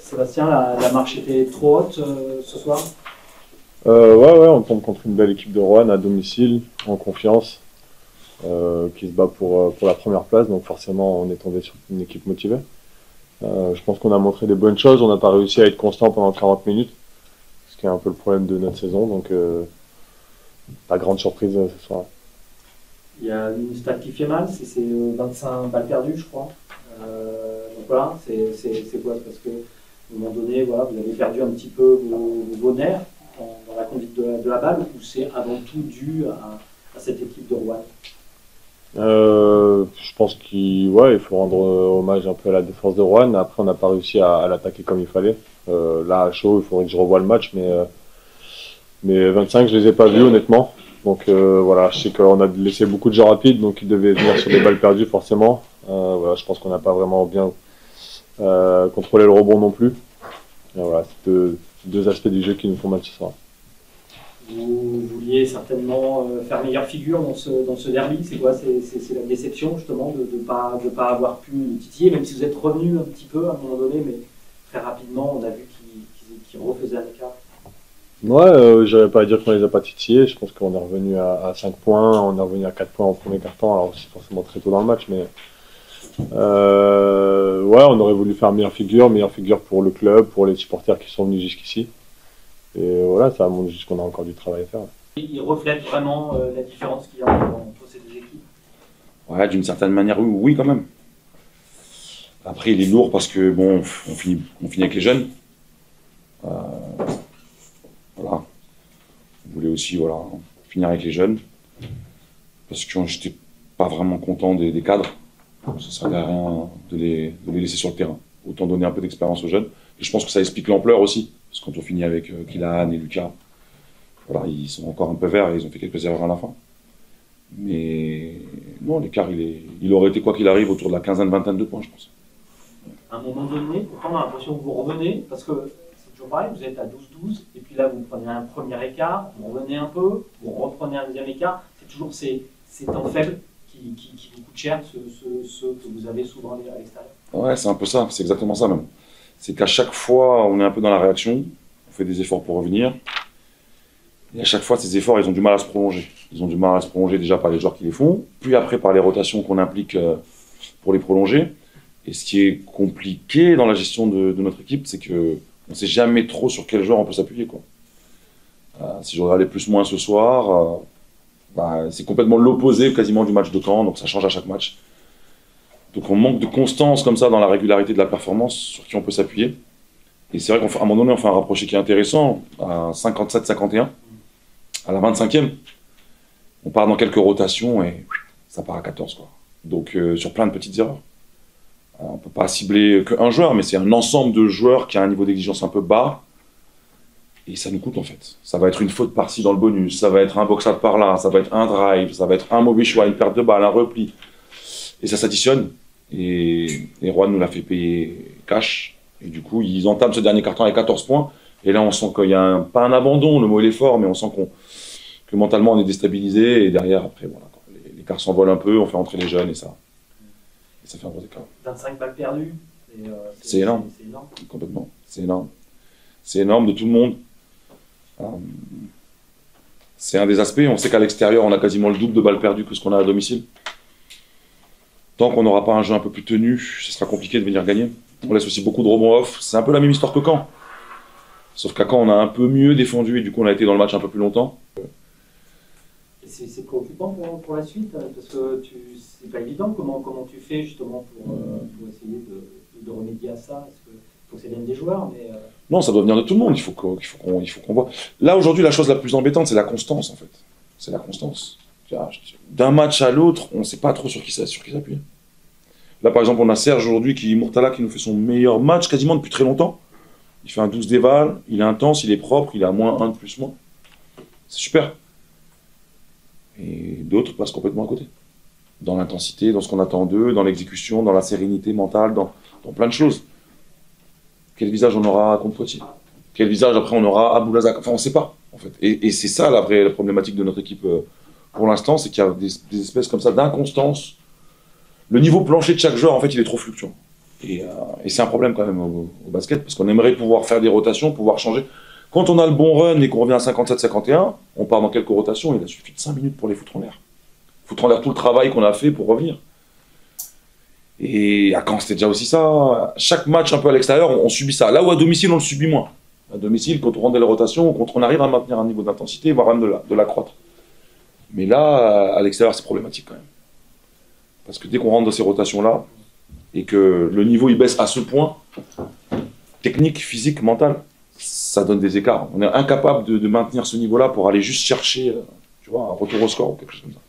Sébastien, la marche était trop haute ce soir? Ouais, on tombe contre une belle équipe de Roanne à domicile, en confiance, qui se bat pour la première place, donc forcément on est tombé sur une équipe motivée. Je pense qu'on a montré des bonnes choses, on n'a pas réussi à être constant pendant 40 minutes, ce qui est un peu le problème de notre saison, donc pas grande surprise ce soir. Il y a une stat qui fait mal, c'est 25 balles perdues, je crois. Donc voilà, c'est quoi? Parce que à un moment donné, voilà, vous avez perdu un petit peu vos nerfs dans la conduite de la balle, ou c'est avant tout dû à cette équipe de Roanne? Je pense qu'il faut rendre hommage un peu à la défense de Roanne. Après, on n'a pas réussi à l'attaquer comme il fallait. Là, à chaud, il faudrait que je revoie le match, mais 25, je les ai pas vus honnêtement. Donc voilà, je sais qu'on a laissé beaucoup de jeux rapides, donc ils devaient venir sur des balles perdues forcément. Voilà, je pense qu'on n'a pas vraiment bien contrôlé le rebond non plus. Et voilà, c'est deux aspects du jeu qui nous font mal ce soir. Vous vouliez certainement faire meilleure figure dans ce derby. C'est quoi? C'est la déception justement de ne pas avoir pu titiller, même si vous êtes revenu un petit peu à un moment donné, mais très rapidement on a vu qu'ils refaisaient un écart. Ouais, j'avais pas à dire qu'on les a pas titillés. Je pense qu'on est revenu à 5 points, on est revenu à 4 points en premier quart-temps. Alors c'est forcément très tôt dans le match, mais ouais, on aurait voulu faire meilleure figure pour le club, pour les supporters qui sont venus jusqu'ici. Et voilà, ça montre juste qu'on a encore du travail à faire. Il reflète vraiment la différence qu'il y a entre ces deux équipes? Ouais, d'une certaine manière, oui, quand même. Après, il est lourd parce que, bon, on finit avec les jeunes. Voilà. On voulait aussi, voilà, finir avec les jeunes. Parce que j'étais pas vraiment content des cadres. Ça servait à rien de les laisser sur le terrain. Autant donner un peu d'expérience aux jeunes. Et je pense que ça explique l'ampleur aussi. Parce que quand on finit avec Kylian et Lucas, voilà, ils sont encore un peu verts et ils ont fait quelques erreurs à la fin. Mais non, l'écart, il aurait été quoi qu'il arrive autour de la quinzaine-vingtaine de points, je pense. À un moment donné, pourtant, on a l'impression que vous revenez, parce que c'est toujours pareil, vous êtes à 12-12, et puis là, vous prenez un premier écart, vous revenez un peu, vous reprenez un deuxième écart. C'est toujours ces temps faibles qui vous coûtent cher, ceux que vous avez souvent à l'extérieur. Ouais, c'est un peu ça, c'est exactement ça même. C'est qu'à chaque fois, on est un peu dans la réaction, on fait des efforts pour revenir, et à chaque fois, ces efforts, ils ont du mal à se prolonger. Ils ont du mal à se prolonger déjà par les joueurs qui les font, puis après par les rotations qu'on implique pour les prolonger. Et ce qui est compliqué dans la gestion de notre équipe, c'est qu'on ne sait jamais trop sur quel joueur on peut s'appuyer, quoi. Si je regardais plus-moins ce soir, c'est complètement l'opposé quasiment du match de Caen, donc ça change à chaque match. Donc on manque de constance comme ça dans la régularité de la performance sur qui on peut s'appuyer. Et c'est vrai qu'à un moment donné, on fait un rapproché qui est intéressant, à 57-51, à la 25e. On part dans quelques rotations et ça part à 14, quoi. Donc sur plein de petites erreurs. Alors, on ne peut pas cibler qu'un joueur, mais c'est un ensemble de joueurs qui a un niveau d'exigence un peu bas. Et ça nous coûte en fait. Ça va être une faute par-ci dans le bonus, ça va être un box-out par-là, ça va être un drive, ça va être un mauvais choix, une perte de balle, un repli. Et ça s'additionne. Et Roanne nous l'a fait payer cash. Et du coup, ils entament ce dernier carton avec 14 points. Et là, on sent qu'il y a pas un abandon, le mot il est fort, mais on sent que mentalement on est déstabilisé. Et derrière, après, voilà, les cartes s'envolent un peu, on fait entrer les jeunes et ça fait un gros écart. 25 balles perdues, c'est énorme. C'est énorme. Complètement. C'est énorme. C'est énorme de tout le monde. C'est un des aspects. On sait qu'à l'extérieur, on a quasiment le double de balles perdues que ce qu'on a à domicile. Tant qu'on n'aura pas un jeu un peu plus tenu, ce sera compliqué de venir gagner. On laisse aussi beaucoup de rebonds off. C'est un peu la même histoire que Caen. Sauf qu'à Caen, on a un peu mieux défendu et du coup, on a été dans le match un peu plus longtemps. C'est préoccupant pour la suite, parce que c'est pas évident. Comment tu fais justement pour essayer de remédier à ça? Parce que faut que ça vienne des joueurs, mais non, ça doit venir de tout le monde. Il faut qu'on voit. Là, aujourd'hui, la chose la plus embêtante, c'est la constance, en fait. C'est la constance. D'un match à l'autre, on ne sait pas trop sur qui s'appuyer. Là, par exemple, on a Serge aujourd'hui, Murtala, qui nous fait son meilleur match quasiment depuis très longtemps. Il fait un 12 déval, il est intense, il est propre, il a moins 1 de plus moins. C'est super. Et d'autres passent complètement à côté. Dans l'intensité, dans ce qu'on attend d'eux, dans l'exécution, dans la sérénité mentale, dans plein de choses. Quel visage on aura contre Poitiers? Quel visage après on aura à Boulazac? Enfin, on ne sait pas, en fait. Et c'est ça la vraie problématique de notre équipe pour l'instant, c'est qu'il y a des espèces comme ça d'inconstance. Le niveau plancher de chaque joueur, en fait, il est trop fluctuant. Et c'est un problème quand même au basket, parce qu'on aimerait pouvoir faire des rotations, pouvoir changer. Quand on a le bon run et qu'on revient à 57-51, on part dans quelques rotations, il a suffi de 5 minutes pour les foutre en l'air. Foutre en l'air tout le travail qu'on a fait pour revenir. Et à Caen, c'était déjà aussi ça. Chaque match un peu à l'extérieur, on subit ça. Là où à domicile, on le subit moins. À domicile, quand on rentre dans les rotations, quand on arrive à maintenir un niveau d'intensité, voire même de l'accroître. Mais là, à l'extérieur, c'est problématique quand même. Parce que dès qu'on rentre dans ces rotations-là, et que le niveau il baisse à ce point, technique, physique, mental, ça donne des écarts. On est incapable de maintenir ce niveau-là pour aller juste chercher, tu vois, un retour au score ou quelque chose comme ça.